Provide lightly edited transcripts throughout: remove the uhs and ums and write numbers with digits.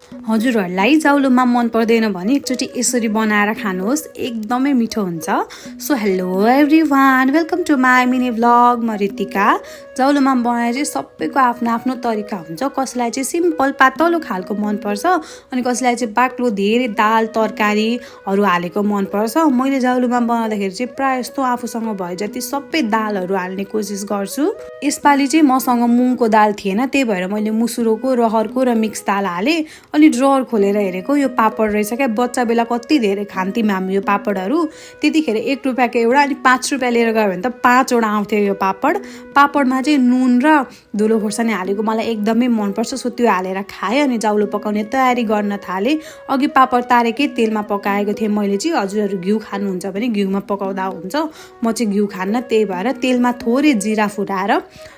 हजुरहरूलाई जाउलोमा मन पर्दैन भने एकचोटि यसरी बनाएर खानुहोस्, एकदमै मिठो हुन्छ। So hello everyone, welcome to my mini vlog. म रितिका। जाउलोमा बनाएर चाहिँ सबैको आफ्नो आफ्नो तरिका हुन्छ। कसैलाई चाहिँ सिम्पल पातलो खालको मनपर्छ, अनि कसैलाई चाहिँ बाक्लो धेरै दाल तरकारीहरू हालेको मनपर्छ। मैले जाउलोमा बनाउँदाखेरि चाहिँ प्रायः जस्तो आफूसँग भए जति सबै दालहरू हाल्ने कोसिस गर्छु। यसपालि चाहिँ मसँग मुङको दाल थिएन, त्यही भएर मैले मुसुरोको, रहरको र मिक्स दाल हालेँ। अनि ड्रवर खोलेर हेरेको यो पापड रहेछ क्या। बच्चा बेला कति धेरै खान्थ्यौँ हामी यो पापडहरू। त्यतिखेर 1 रुपियाँको एउटा, अनि 5 रुपियाँ लिएर गयो भने त 5वटा आउँथ्यो यो पापडमा चाहिँ नुन र धुलो खोर्सानी हालेको मलाई एकदमै मनपर्छ। सो त्यो हालेर खाएँ अनि जाउलो पकाउने तयारी गर्न थालेँ। अघि पापड तारेकै तेलमा पकाएको थिएँ मैले चाहिँ। हजुरहरू घिउ खानुहुन्छ भने घिउमा पकाउँदा हुन्छ, म चाहिँ घिउ खान्न, त्यही भएर तेलमा थोरै जिरा फुटाएर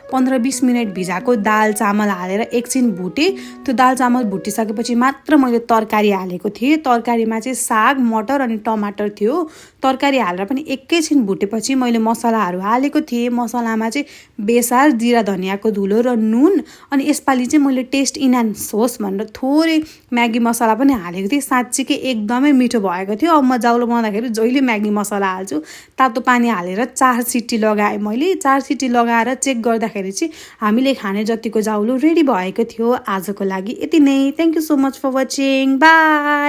15-20 मिनट भिजाएको दाल चामल हालेर एकछिन भुटेँ। त्यो दाल चामल भुटिसकेपछि मात्र मैले तरकारी हालेको थिएँ। तरकारीमा चाहिँ साग, मटर अनि टमाटर थियो। तरकारी हालेर पनि एकैछिन भुटेपछि मैले मसलाहरू हालेको थिएँ। मसलामा चाहिँ बेसार, जिरा धनियाँको धुलो र नुन। अनि यसपालि चाहिँ मैले टेस्ट इन्हान्स होस् भनेर थोरै म्यागी मसला पनि हालेको थिएँ। साँच्चीकै एकदमै मिठो भएको थियो। अब म जाउलो बनाउँदाखेरि जहिले म्यागी मसला हाल्छु। तातो पानी हालेर 4 सिटी लगाएँ मैले। 4 सिटी लगाएर चेक गर्दाखेरि चाहिँ हामीले खाने जतिको जाउलो रेडी भएको थियो। आजको लागि यति नै। Thank you so much for watching. By.